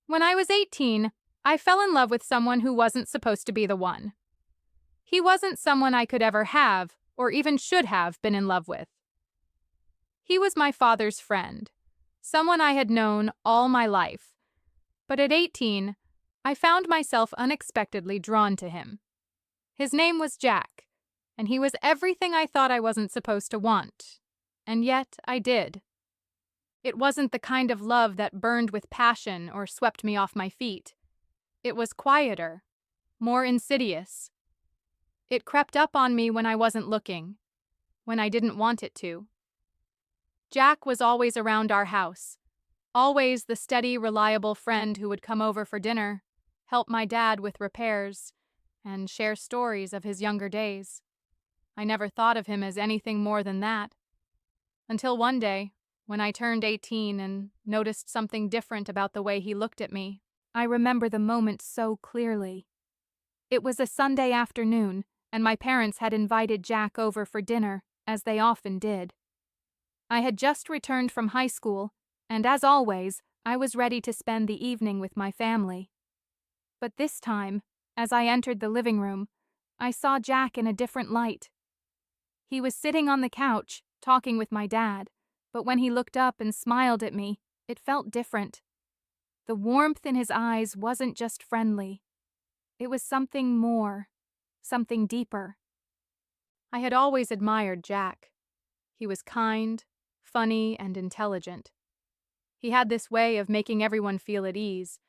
When I was 18, I fell in love with someone who wasn't supposed to be the one. He wasn't someone I could ever have, or even should have, been in love with. He was my father's friend, someone I had known all my life. But at 18, I found myself unexpectedly drawn to him. His name was Jack, and he was everything I thought I wasn't supposed to want. And yet I did. It wasn't the kind of love that burned with passion or swept me off my feet. It was quieter, more insidious. It crept up on me when I wasn't looking, when I didn't want it to. Jack was always around our house, always the steady, reliable friend who would come over for dinner, help my dad with repairs, and share stories of his younger days. I never thought of him as anything more than that. Until one day, when I turned 18 and noticed something different about the way he looked at me. I remember the moment so clearly. It was a Sunday afternoon, and my parents had invited Jack over for dinner, as they often did. I had just returned from high school, and as always, I was ready to spend the evening with my family. But this time, as I entered the living room, I saw Jack in a different light. He was sitting on the couch, talking with my dad, but when he looked up and smiled at me, it felt different. The warmth in his eyes wasn't just friendly. It was something more, something deeper. I had always admired Jack. He was kind, funny, and intelligent. He had this way of making everyone feel at ease,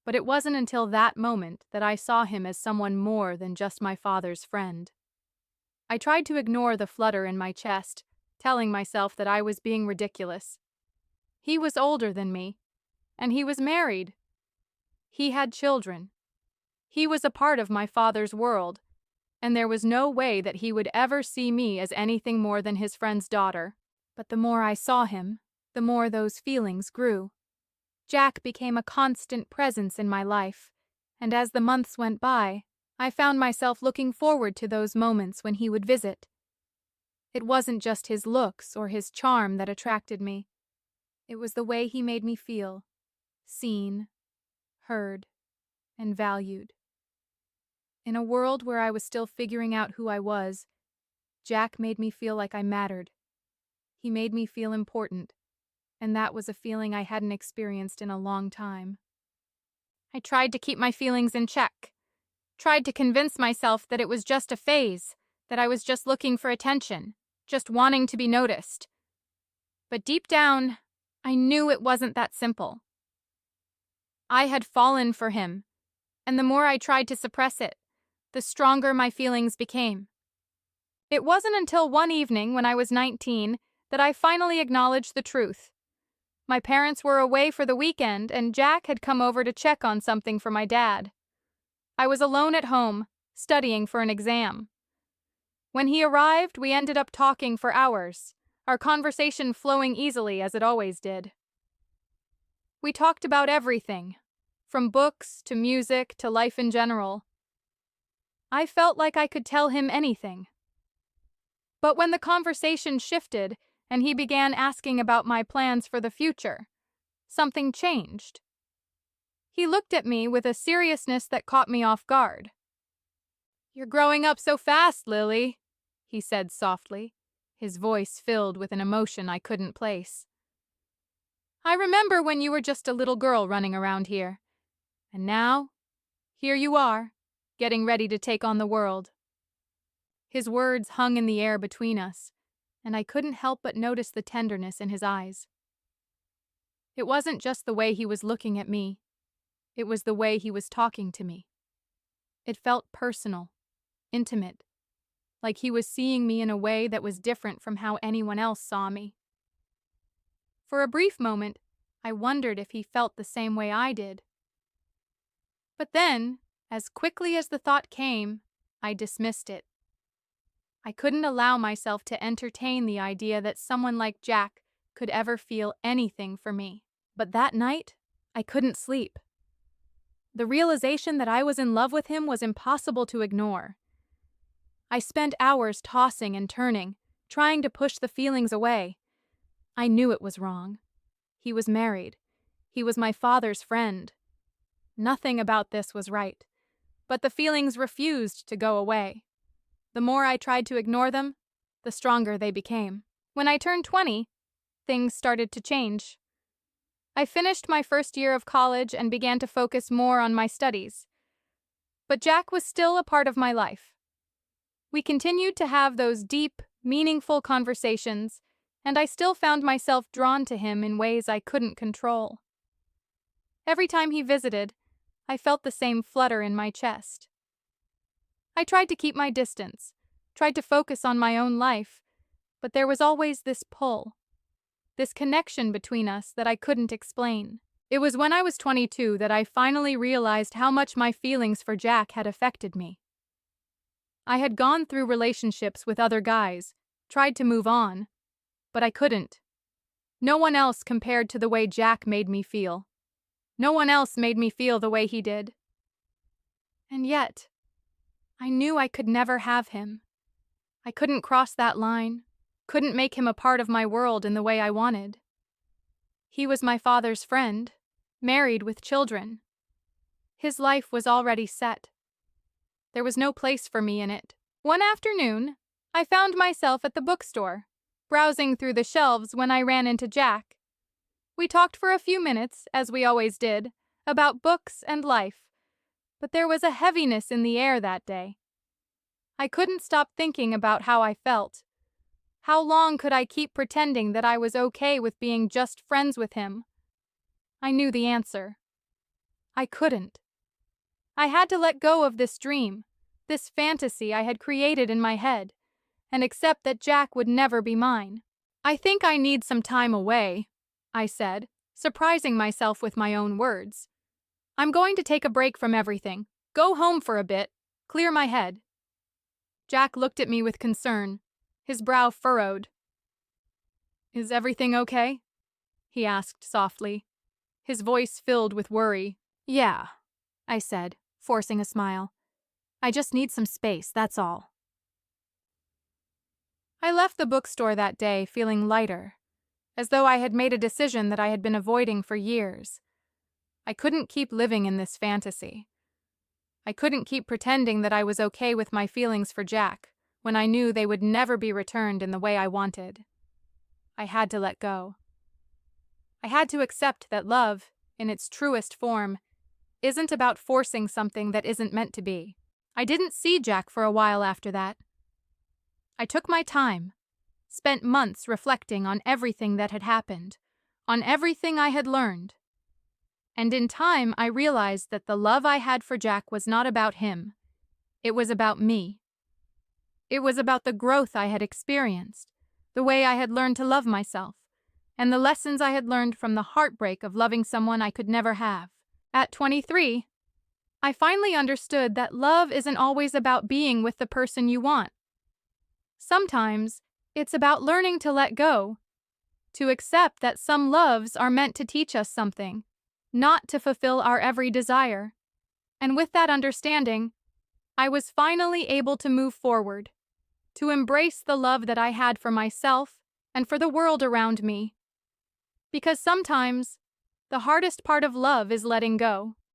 but it wasn't until that moment that I saw him as someone more than just my father's friend. I tried to ignore the flutter in my chest, telling myself that I was being ridiculous. He was older than me, and he was married. He had children. He was a part of my father's world, and there was no way that he would ever see me as anything more than his friend's daughter. But the more I saw him, the more those feelings grew. Jack became a constant presence in my life, and as the months went by, I found myself looking forward to those moments when he would visit. It wasn't just his looks or his charm that attracted me. It was the way he made me feel, seen, heard, and valued. In a world where I was still figuring out who I was, Jack made me feel like I mattered. He made me feel important, and that was a feeling I hadn't experienced in a long time. I tried to keep my feelings in check, tried to convince myself that it was just a phase, that I was just looking for attention, just wanting to be noticed. But deep down, I knew it wasn't that simple. I had fallen for him, and the more I tried to suppress it, the stronger my feelings became. It wasn't until one evening when I was 19 that I finally acknowledged the truth. My parents were away for the weekend, and Jack had come over to check on something for my dad. I was alone at home, studying for an exam. When he arrived, we ended up talking for hours, our conversation flowing easily as it always did. We talked about everything, from books to music to life in general. I felt like I could tell him anything. But when the conversation shifted and he began asking about my plans for the future, something changed. He looked at me with a seriousness that caught me off guard. "You're growing up so fast, Lily," he said softly, his voice filled with an emotion I couldn't place. "I remember when you were just a little girl running around here. And now, here you are, getting ready to take on the world." His words hung in the air between us, and I couldn't help but notice the tenderness in his eyes. It wasn't just the way he was looking at me. It was the way he was talking to me. It felt personal, intimate, like he was seeing me in a way that was different from how anyone else saw me. For a brief moment, I wondered if he felt the same way I did. But then, as quickly as the thought came, I dismissed it. I couldn't allow myself to entertain the idea that someone like Jack could ever feel anything for me. But that night, I couldn't sleep. The realization that I was in love with him was impossible to ignore. I spent hours tossing and turning, trying to push the feelings away. I knew it was wrong. He was married. He was my father's friend. Nothing about this was right, but the feelings refused to go away. The more I tried to ignore them, the stronger they became. When I turned 20, things started to change. I finished my first year of college and began to focus more on my studies. But Jack was still a part of my life. We continued to have those deep, meaningful conversations, and I still found myself drawn to him in ways I couldn't control. Every time he visited, I felt the same flutter in my chest. I tried to keep my distance, tried to focus on my own life, but there was always this pull, this connection between us that I couldn't explain. It was when I was 22 that I finally realized how much my feelings for Jack had affected me. I had gone through relationships with other guys, tried to move on, but I couldn't. No one else compared to the way Jack made me feel. No one else made me feel the way he did. And yet, I knew I could never have him. I couldn't cross that line, couldn't make him a part of my world in the way I wanted. He was my father's friend, married with children. His life was already set. There was no place for me in it. One afternoon, I found myself at the bookstore, browsing through the shelves when I ran into Jack. We talked for a few minutes, as we always did, about books and life, but there was a heaviness in the air that day. I couldn't stop thinking about how I felt. How long could I keep pretending that I was okay with being just friends with him? I knew the answer. I couldn't. I had to let go of this dream, this fantasy I had created in my head, and accept that Jack would never be mine. I think I need some time away, I said, surprising myself with my own words. I'm going to take a break from everything, go home for a bit, clear my head. Jack looked at me with concern, his brow furrowed. Is everything okay? He asked softly, his voice filled with worry. Yeah, I said, forcing a smile. I just need some space, that's all. I left the bookstore that day feeling lighter, as though I had made a decision that I had been avoiding for years. I couldn't keep living in this fantasy. I couldn't keep pretending that I was okay with my feelings for Jack when I knew they would never be returned in the way I wanted. I had to let go. I had to accept that love, in its truest form, isn't about forcing something that isn't meant to be. I didn't see Jack for a while after that. I took my time, spent months reflecting on everything that had happened, on everything I had learned. And in time, I realized that the love I had for Jack was not about him. It was about me. It was about the growth I had experienced, the way I had learned to love myself, and the lessons I had learned from the heartbreak of loving someone I could never have. At 23, I finally understood that love isn't always about being with the person you want. Sometimes, it's about learning to let go, to accept that some loves are meant to teach us something, not to fulfill our every desire. And with that understanding, I was finally able to move forward, to embrace the love that I had for myself and for the world around me. Because sometimes, the hardest part of love is letting go.